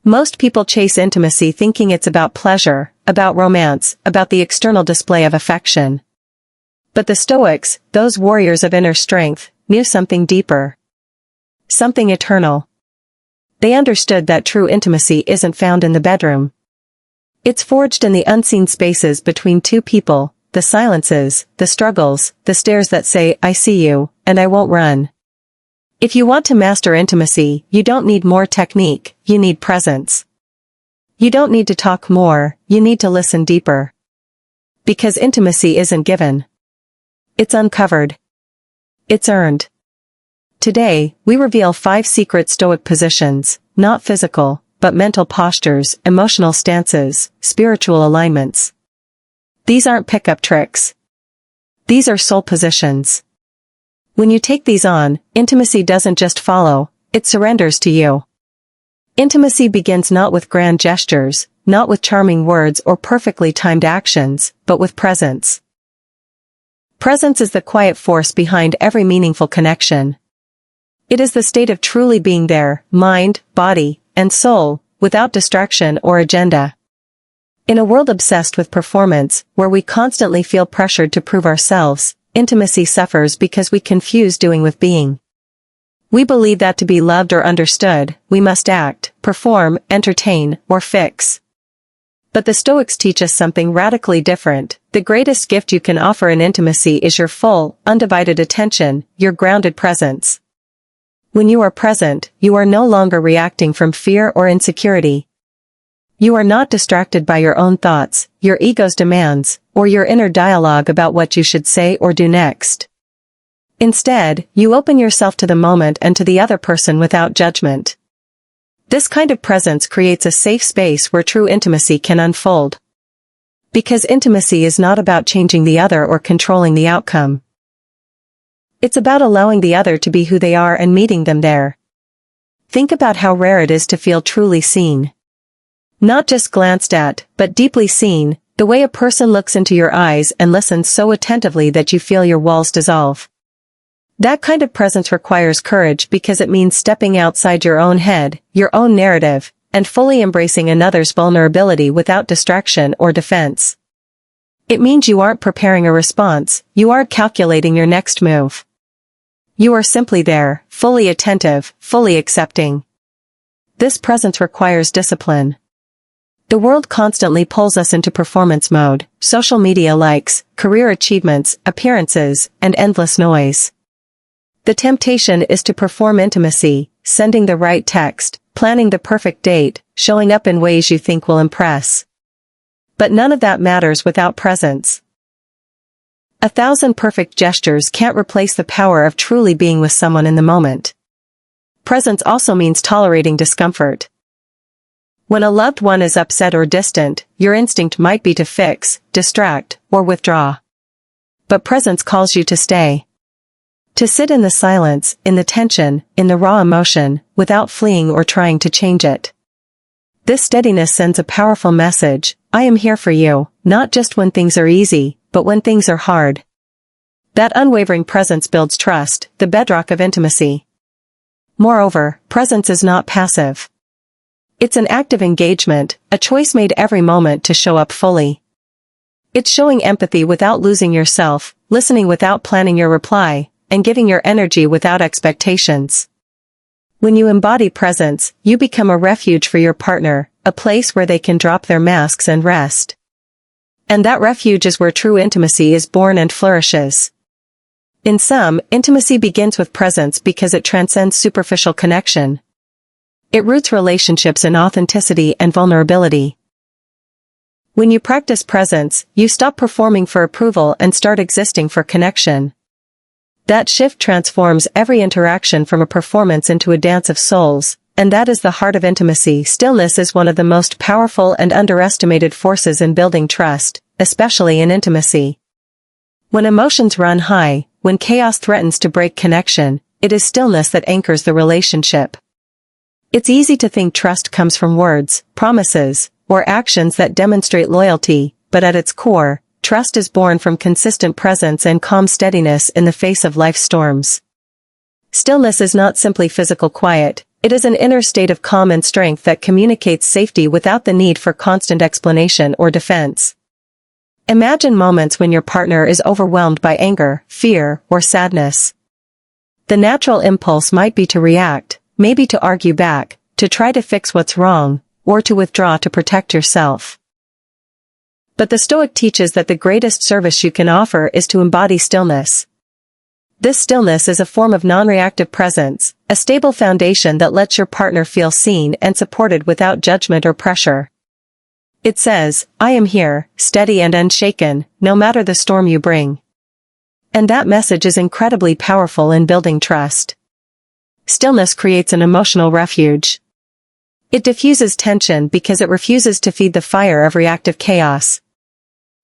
Most people chase intimacy thinking it's about pleasure, about romance, about the external display of affection. But the Stoics, those warriors of inner strength, knew something deeper. Something eternal. They understood that true intimacy isn't found in the bedroom. It's forged in the unseen spaces between two people, the silences, the struggles, the stares that say, "I see you, and I won't run." If you want to master intimacy, you don't need more technique, you need presence. You don't need to talk more, you need to listen deeper. Because intimacy isn't given. It's uncovered. It's earned. Today, we reveal 5 secret Stoic positions, not physical, but mental postures, emotional stances, spiritual alignments. These aren't pickup tricks. These are soul positions. When you take these on, intimacy doesn't just follow, it surrenders to you. Intimacy begins not with grand gestures, not with charming words or perfectly timed actions, but with presence. Presence is the quiet force behind every meaningful connection. It is the state of truly being there, mind, body, and soul, without distraction or agenda. In a world obsessed with performance, where we constantly feel pressured to prove ourselves, intimacy suffers because we confuse doing with being. We believe that to be loved or understood, we must act, perform, entertain, or fix. But the Stoics teach us something radically different. The greatest gift you can offer in intimacy is your full, undivided attention, your grounded presence. When you are present, you are no longer reacting from fear or insecurity. You are not distracted by your own thoughts, your ego's demands, or your inner dialogue about what you should say or do next. Instead, you open yourself to the moment and to the other person without judgment. This kind of presence creates a safe space where true intimacy can unfold. Because intimacy is not about changing the other or controlling the outcome. It's about allowing the other to be who they are and meeting them there. Think about how rare it is to feel truly seen. Not just glanced at, but deeply seen, the way a person looks into your eyes and listens so attentively that you feel your walls dissolve. That kind of presence requires courage because it means stepping outside your own head, your own narrative, and fully embracing another's vulnerability without distraction or defense. It means you aren't preparing a response, you aren't calculating your next move. You are simply there, fully attentive, fully accepting. This presence requires discipline. The world constantly pulls us into performance mode, social media likes, career achievements, appearances, and endless noise. The temptation is to perform intimacy, sending the right text, planning the perfect date, showing up in ways you think will impress. But none of that matters without presence. 1,000 perfect gestures can't replace the power of truly being with someone in the moment. Presence also means tolerating discomfort. When a loved one is upset or distant, your instinct might be to fix, distract, or withdraw. But presence calls you to stay. To sit in the silence, in the tension, in the raw emotion, without fleeing or trying to change it. This steadiness sends a powerful message: I am here for you, not just when things are easy, but when things are hard. That unwavering presence builds trust, the bedrock of intimacy. Moreover, presence is not passive. It's an active engagement, a choice made every moment to show up fully. It's showing empathy without losing yourself, listening without planning your reply, and giving your energy without expectations. When you embody presence, you become a refuge for your partner, a place where they can drop their masks and rest. And that refuge is where true intimacy is born and flourishes. In sum, intimacy begins with presence because it transcends superficial connection. It roots relationships in authenticity and vulnerability. When you practice presence, you stop performing for approval and start existing for connection. That shift transforms every interaction from a performance into a dance of souls, and that is the heart of intimacy. Stillness is one of the most powerful and underestimated forces in building trust, especially in intimacy. When emotions run high, when chaos threatens to break connection, it is stillness that anchors the relationship. It's easy to think trust comes from words, promises, or actions that demonstrate loyalty, but at its core, trust is born from consistent presence and calm steadiness in the face of life's storms. Stillness is not simply physical quiet, It is an inner state of calm and strength that communicates safety without the need for constant explanation or defense. Imagine moments when your partner is overwhelmed by anger, fear, or sadness. The natural impulse might be to react, maybe to argue back, to try to fix what's wrong, or to withdraw to protect yourself. But the Stoic teaches that the greatest service you can offer is to embody stillness. This stillness is a form of non-reactive presence, a stable foundation that lets your partner feel seen and supported without judgment or pressure. It says, "I am here, steady and unshaken, no matter the storm you bring." And that message is incredibly powerful in building trust. Stillness creates an emotional refuge. It diffuses tension because it refuses to feed the fire of reactive chaos.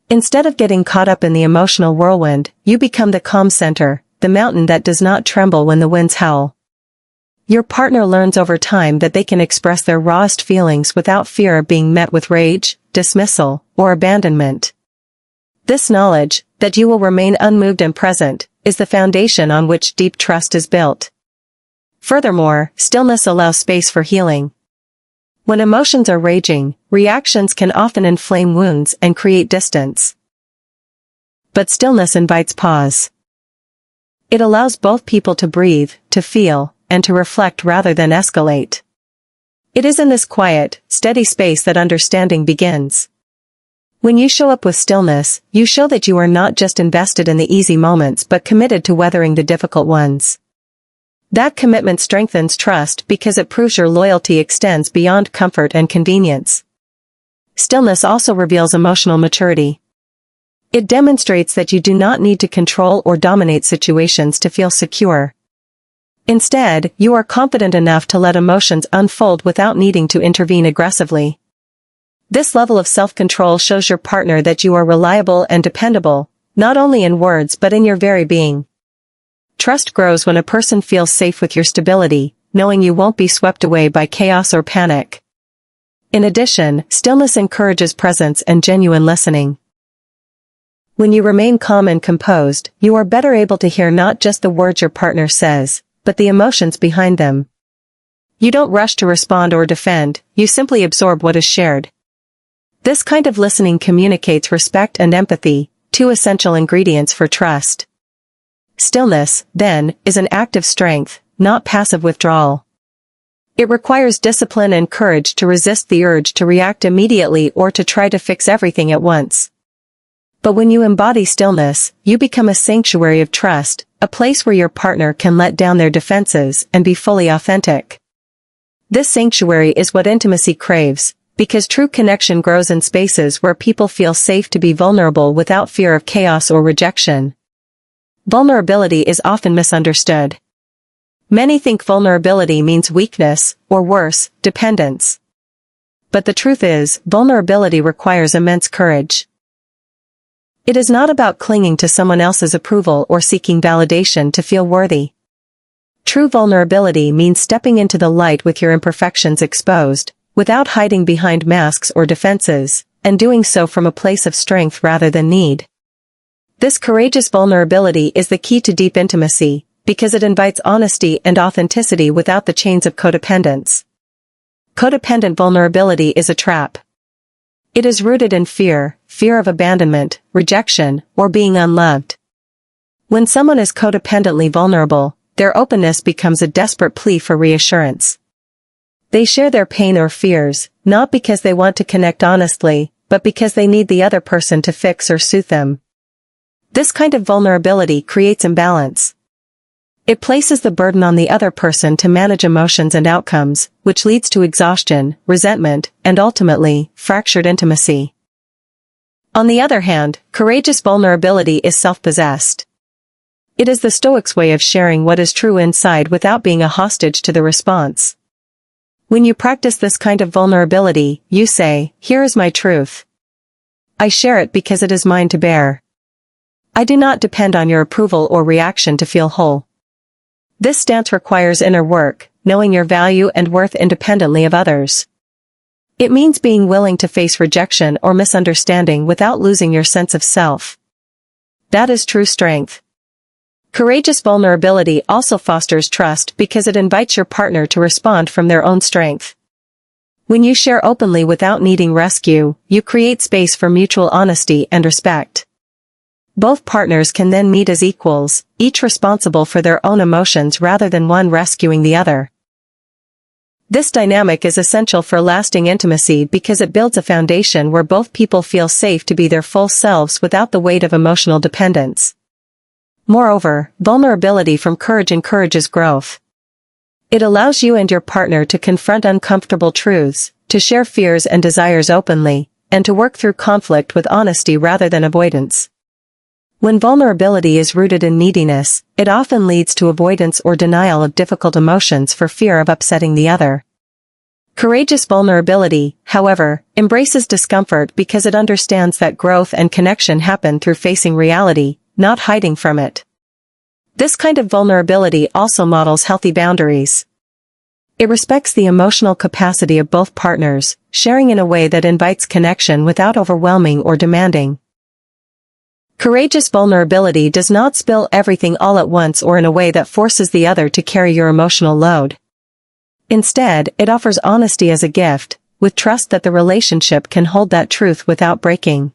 Instead of getting caught up in the emotional whirlwind, you become the calm center, the mountain that does not tremble when the winds howl. Your partner learns over time that they can express their rawest feelings without fear of being met with rage, dismissal, or abandonment. This knowledge, that you will remain unmoved and present, is the foundation on which deep trust is built. Furthermore, stillness allows space for healing. When emotions are raging, reactions can often inflame wounds and create distance. But stillness invites pause. It allows both people to breathe, to feel, and to reflect rather than escalate. It is in this quiet, steady space that understanding begins. When you show up with stillness, you show that you are not just invested in the easy moments but committed to weathering the difficult ones. That commitment strengthens trust because it proves your loyalty extends beyond comfort and convenience. Stillness also reveals emotional maturity. It demonstrates that you do not need to control or dominate situations to feel secure. Instead, you are confident enough to let emotions unfold without needing to intervene aggressively. This level of self-control shows your partner that you are reliable and dependable, not only in words but in your very being. Trust grows when a person feels safe with your stability, knowing you won't be swept away by chaos or panic. In addition, stillness encourages presence and genuine listening. When you remain calm and composed, you are better able to hear not just the words your partner says, but the emotions behind them. You don't rush to respond or defend, you simply absorb what is shared. This kind of listening communicates respect and empathy, two essential ingredients for trust. Stillness, then, is an act of strength, not passive withdrawal. It requires discipline and courage to resist the urge to react immediately or to try to fix everything at once. But when you embody stillness, you become a sanctuary of trust, a place where your partner can let down their defenses and be fully authentic. This sanctuary is what intimacy craves, because true connection grows in spaces where people feel safe to be vulnerable without fear of chaos or rejection. Vulnerability is often misunderstood. Many think vulnerability means weakness, or worse, dependence. But the truth is, vulnerability requires immense courage. It is not about clinging to someone else's approval or seeking validation to feel worthy. True vulnerability means stepping into the light with your imperfections exposed, without hiding behind masks or defenses, and doing so from a place of strength rather than need. This courageous vulnerability is the key to deep intimacy, because it invites honesty and authenticity without the chains of codependence. Codependent vulnerability is a trap. It is rooted in fear of abandonment, rejection, or being unloved. When someone is codependently vulnerable, their openness becomes a desperate plea for reassurance. They share their pain or fears, not because they want to connect honestly, but because they need the other person to fix or soothe them. This kind of vulnerability creates imbalance. It places the burden on the other person to manage emotions and outcomes, which leads to exhaustion, resentment, and ultimately, fractured intimacy. On the other hand, courageous vulnerability is self-possessed. It is the Stoics' way of sharing what is true inside without being a hostage to the response. When you practice this kind of vulnerability, you say, "Here is my truth. I share it because it is mine to bear. I do not depend on your approval or reaction to feel whole." This stance requires inner work, knowing your value and worth independently of others. It means being willing to face rejection or misunderstanding without losing your sense of self. That is true strength. Courageous vulnerability also fosters trust because it invites your partner to respond from their own strength. When you share openly without needing rescue, you create space for mutual honesty and respect. Both partners can then meet as equals, each responsible for their own emotions rather than one rescuing the other. This dynamic is essential for lasting intimacy because it builds a foundation where both people feel safe to be their full selves without the weight of emotional dependence. Moreover, vulnerability from courage encourages growth. It allows you and your partner to confront uncomfortable truths, to share fears and desires openly, and to work through conflict with honesty rather than avoidance. When vulnerability is rooted in neediness, it often leads to avoidance or denial of difficult emotions for fear of upsetting the other. Courageous vulnerability, however, embraces discomfort because it understands that growth and connection happen through facing reality, not hiding from it. This kind of vulnerability also models healthy boundaries. It respects the emotional capacity of both partners, sharing in a way that invites connection without overwhelming or demanding. Courageous vulnerability does not spill everything all at once or in a way that forces the other to carry your emotional load. Instead, it offers honesty as a gift, with trust that the relationship can hold that truth without breaking.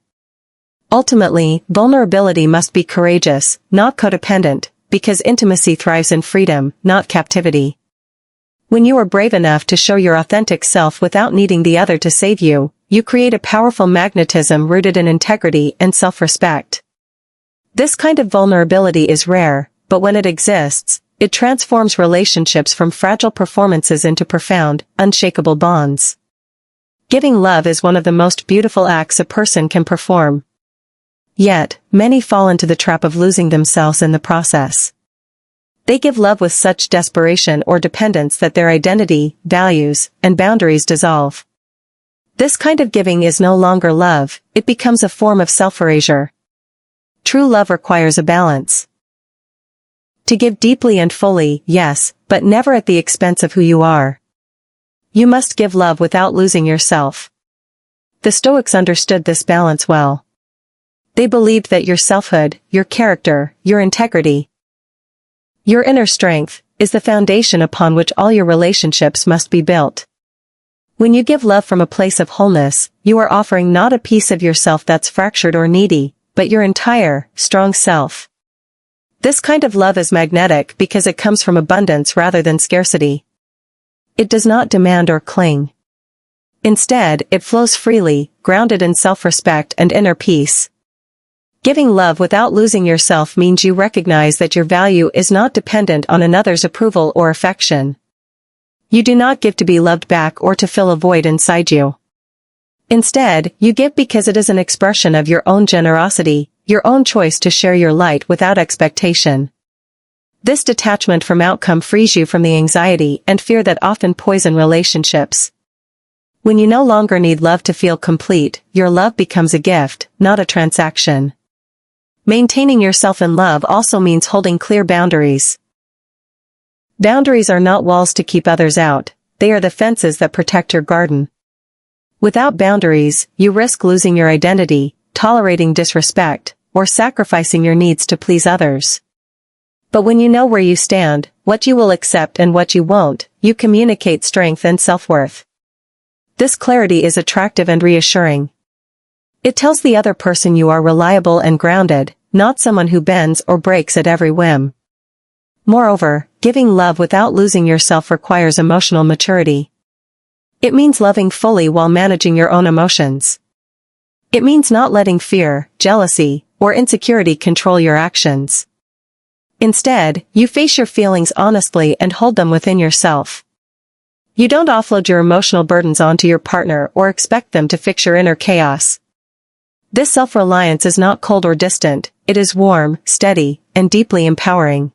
Ultimately, vulnerability must be courageous, not codependent, because intimacy thrives in freedom, not captivity. When you are brave enough to show your authentic self without needing the other to save you, you create a powerful magnetism rooted in integrity and self-respect. This kind of vulnerability is rare, but when it exists, it transforms relationships from fragile performances into profound, unshakable bonds. Giving love is one of the most beautiful acts a person can perform. Yet, many fall into the trap of losing themselves in the process. They give love with such desperation or dependence that their identity, values, and boundaries dissolve. This kind of giving is no longer love, it becomes a form of self-erasure. True love requires a balance. To give deeply and fully, yes, but never at the expense of who you are. You must give love without losing yourself. The Stoics understood this balance well. They believed that your selfhood, your character, your integrity, your inner strength, is the foundation upon which all your relationships must be built. When you give love from a place of wholeness, you are offering not a piece of yourself that's fractured or needy, but your entire, strong self. This kind of love is magnetic because it comes from abundance rather than scarcity. It does not demand or cling. Instead, it flows freely, grounded in self-respect and inner peace. Giving love without losing yourself means you recognize that your value is not dependent on another's approval or affection. You do not give to be loved back or to fill a void inside you. Instead, you give because it is an expression of your own generosity, your own choice to share your light without expectation. This detachment from outcome frees you from the anxiety and fear that often poison relationships. When you no longer need love to feel complete, your love becomes a gift, not a transaction. Maintaining yourself in love also means holding clear boundaries. Boundaries are not walls to keep others out, they are the fences that protect your garden. Without boundaries, you risk losing your identity, tolerating disrespect, or sacrificing your needs to please others. But when you know where you stand, what you will accept and what you won't, you communicate strength and self-worth. This clarity is attractive and reassuring. It tells the other person you are reliable and grounded, not someone who bends or breaks at every whim. Moreover, giving love without losing yourself requires emotional maturity. It means loving fully while managing your own emotions. It means not letting fear, jealousy, or insecurity control your actions. Instead, you face your feelings honestly and hold them within yourself. You don't offload your emotional burdens onto your partner or expect them to fix your inner chaos. This self-reliance is not cold or distant, it is warm, steady, and deeply empowering.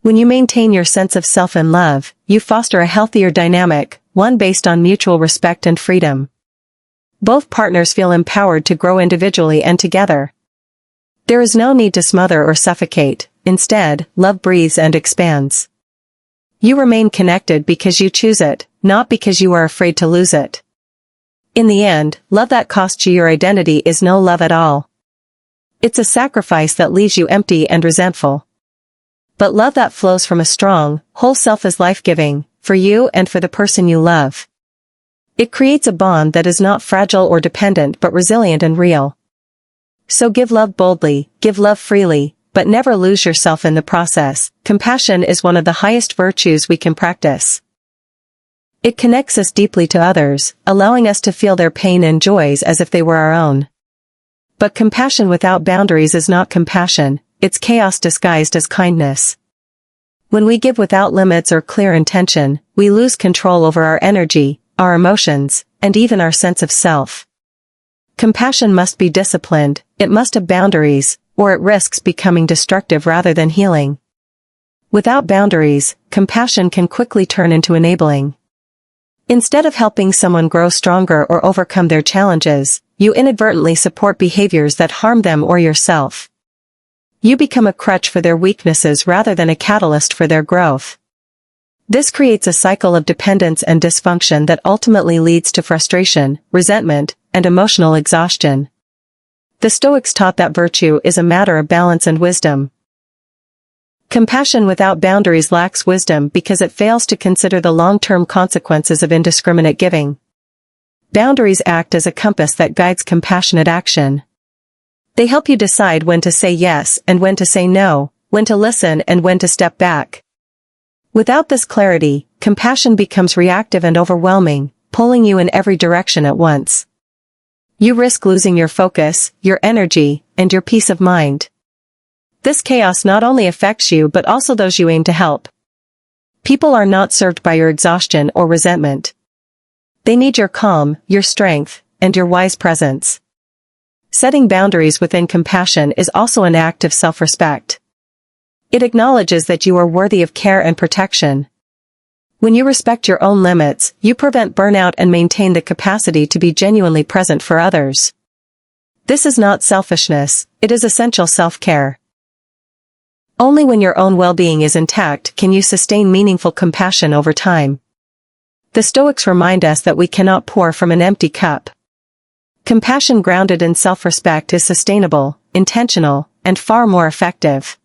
When you maintain your sense of self and love, you foster a healthier dynamic, one based on mutual respect and freedom. Both partners feel empowered to grow individually and together. There is no need to smother or suffocate, instead, love breathes and expands. You remain connected because you choose it, not because you are afraid to lose it. In the end, love that costs you your identity is no love at all. It's a sacrifice that leaves you empty and resentful. But love that flows from a strong, whole self is life-giving, for you and for the person you love. It creates a bond that is not fragile or dependent but resilient and real. So give love boldly, give love freely, but never lose yourself in the process. Compassion is one of the highest virtues we can practice. It connects us deeply to others, allowing us to feel their pain and joys as if they were our own. But compassion without boundaries is not compassion, it's chaos disguised as kindness. When we give without limits or clear intention, we lose control over our energy, our emotions, and even our sense of self. Compassion must be disciplined, it must have boundaries, or it risks becoming destructive rather than healing. Without boundaries, compassion can quickly turn into enabling. Instead of helping someone grow stronger or overcome their challenges, you inadvertently support behaviors that harm them or yourself. You become a crutch for their weaknesses rather than a catalyst for their growth. This creates a cycle of dependence and dysfunction that ultimately leads to frustration, resentment, and emotional exhaustion. The Stoics taught that virtue is a matter of balance and wisdom. Compassion without boundaries lacks wisdom because it fails to consider the long-term consequences of indiscriminate giving. Boundaries act as a compass that guides compassionate action. They help you decide when to say yes and when to say no, when to listen and when to step back. Without this clarity, compassion becomes reactive and overwhelming, pulling you in every direction at once. You risk losing your focus, your energy, and your peace of mind. This chaos not only affects you but also those you aim to help. People are not served by your exhaustion or resentment. They need your calm, your strength, and your wise presence. Setting boundaries within compassion is also an act of self-respect. It acknowledges that you are worthy of care and protection. When you respect your own limits, you prevent burnout and maintain the capacity to be genuinely present for others. This is not selfishness, it is essential self-care. Only when your own well-being is intact can you sustain meaningful compassion over time. The Stoics remind us that we cannot pour from an empty cup. Compassion grounded in self-respect is sustainable, intentional, and far more effective.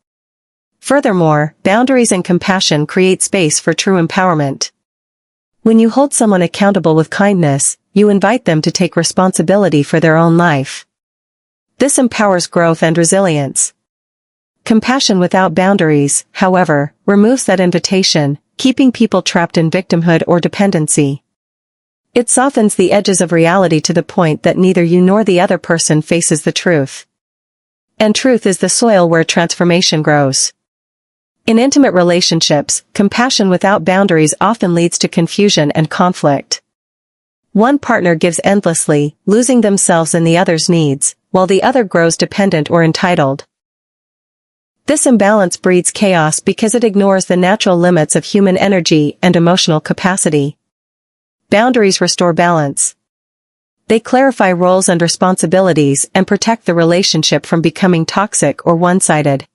Furthermore, boundaries and compassion create space for true empowerment. When you hold someone accountable with kindness, you invite them to take responsibility for their own life. This empowers growth and resilience. Compassion without boundaries, however, removes that invitation, keeping people trapped in victimhood or dependency. It softens the edges of reality to the point that neither you nor the other person faces the truth. And truth is the soil where transformation grows. In intimate relationships, compassion without boundaries often leads to confusion and conflict. One partner gives endlessly, losing themselves in the other's needs, while the other grows dependent or entitled. This imbalance breeds chaos because it ignores the natural limits of human energy and emotional capacity. Boundaries restore balance. They clarify roles and responsibilities and protect the relationship from becoming toxic or one-sided.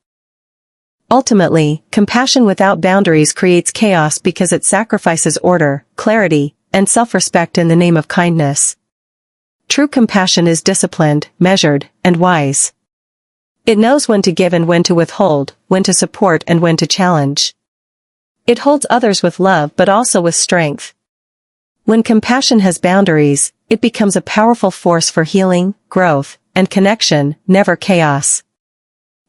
Ultimately, compassion without boundaries creates chaos because it sacrifices order, clarity, and self-respect in the name of kindness. True compassion is disciplined, measured, and wise. It knows when to give and when to withhold, when to support and when to challenge. It holds others with love but also with strength. When compassion has boundaries, it becomes a powerful force for healing, growth, and connection, never chaos.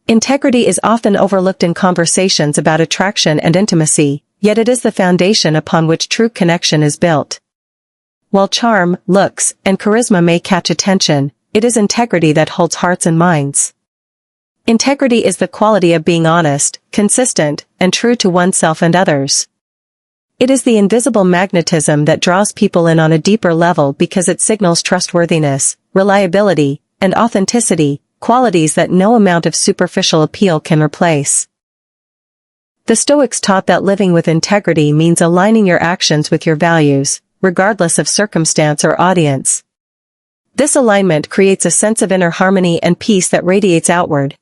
Integrity is often overlooked in conversations about attraction and intimacy, yet it is the foundation upon which true connection is built. While charm, looks, and charisma may catch attention, it is integrity that holds hearts and minds. Integrity is the quality of being honest, consistent, and true to oneself and others. It is the invisible magnetism that draws people in on a deeper level because it signals trustworthiness, reliability, and authenticity, qualities that no amount of superficial appeal can replace. The Stoics taught that living with integrity means aligning your actions with your values, regardless of circumstance or audience. This alignment creates a sense of inner harmony and peace that radiates outward.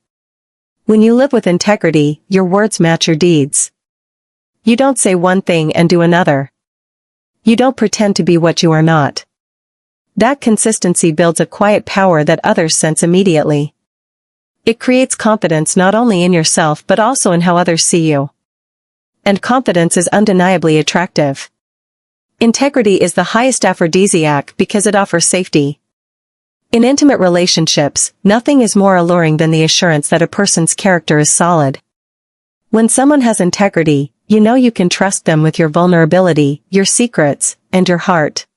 When you live with integrity, your words match your deeds. You don't say one thing and do another. You don't pretend to be what you are not. That consistency builds a quiet power that others sense immediately. It creates confidence not only in yourself but also in how others see you. And confidence is undeniably attractive. Integrity is the highest aphrodisiac because it offers safety. In intimate relationships, nothing is more alluring than the assurance that a person's character is solid. When someone has integrity, you know you can trust them with your vulnerability, your secrets, and your heart.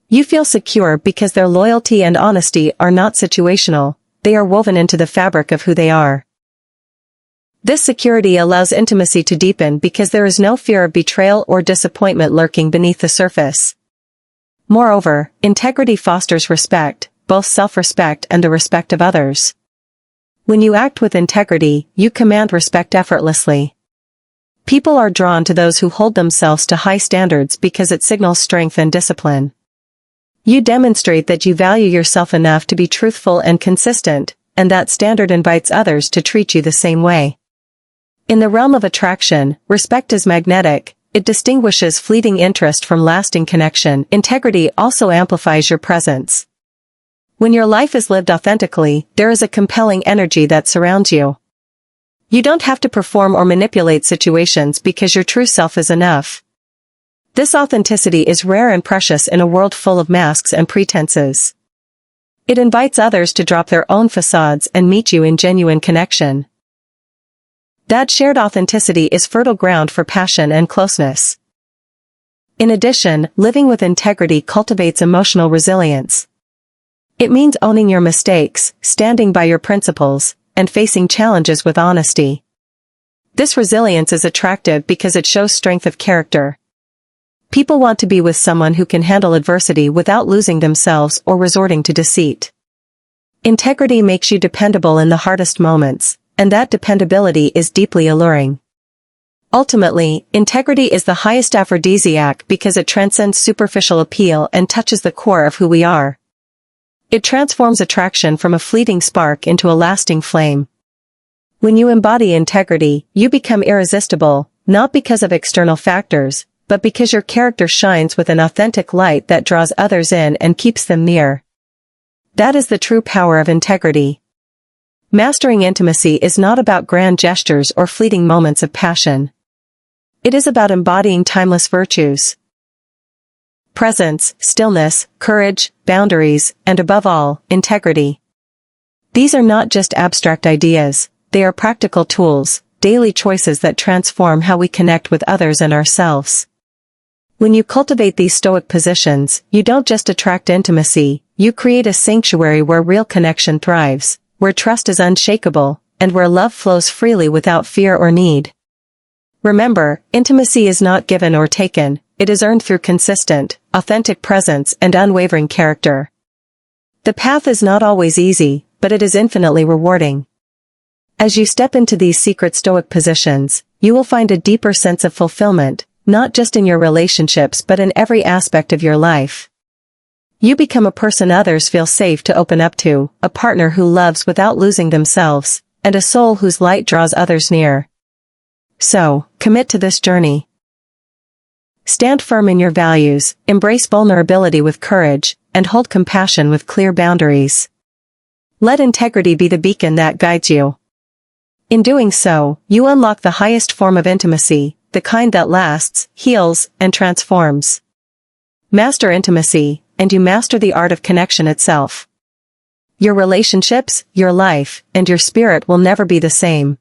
You feel secure because their loyalty and honesty are not situational, they are woven into the fabric of who they are. This security allows intimacy to deepen because there is no fear of betrayal or disappointment lurking beneath the surface. Moreover, integrity fosters respect, both self-respect and the respect of others. When you act with integrity, you command respect effortlessly. People are drawn to those who hold themselves to high standards because it signals strength and discipline. You demonstrate that you value yourself enough to be truthful and consistent, and that standard invites others to treat you the same way. In the realm of attraction, respect is magnetic. It distinguishes fleeting interest from lasting connection. Integrity also amplifies your presence. When your life is lived authentically, there is a compelling energy that surrounds you. You don't have to perform or manipulate situations because your true self is enough. This authenticity is rare and precious in a world full of masks and pretenses. It invites others to drop their own facades and meet you in genuine connection. That shared authenticity is fertile ground for passion and closeness. In addition, living with integrity cultivates emotional resilience. It means owning your mistakes, standing by your principles, and facing challenges with honesty. This resilience is attractive because it shows strength of character. People want to be with someone who can handle adversity without losing themselves or resorting to deceit. Integrity makes you dependable in the hardest moments, and that dependability is deeply alluring. Ultimately, integrity is the highest aphrodisiac because it transcends superficial appeal and touches the core of who we are. It transforms attraction from a fleeting spark into a lasting flame. When you embody integrity, you become irresistible, not because of external factors, but because your character shines with an authentic light that draws others in and keeps them near. That is the true power of integrity. Mastering intimacy is not about grand gestures or fleeting moments of passion. It is about embodying timeless virtues. Presence, stillness, courage, boundaries, and above all, integrity. These are not just abstract ideas, they are practical tools, daily choices that transform how we connect with others and ourselves. When you cultivate these stoic positions, you don't just attract intimacy, you create a sanctuary where real connection thrives, where trust is unshakable, and where love flows freely without fear or need. Remember, intimacy is not given or taken, it is earned through consistent, authentic presence and unwavering character. The path is not always easy, but it is infinitely rewarding. As you step into these secret stoic positions, you will find a deeper sense of fulfillment, not just in your relationships but in every aspect of your life. You become a person others feel safe to open up to, a partner who loves without losing themselves, and a soul whose light draws others near. So, commit to this journey. Stand firm in your values, embrace vulnerability with courage, and hold compassion with clear boundaries. Let integrity be the beacon that guides you. In doing so, you unlock the highest form of intimacy, the kind that lasts, heals, and transforms. Master intimacy, and you master the art of connection itself. Your relationships, your life, and your spirit will never be the same.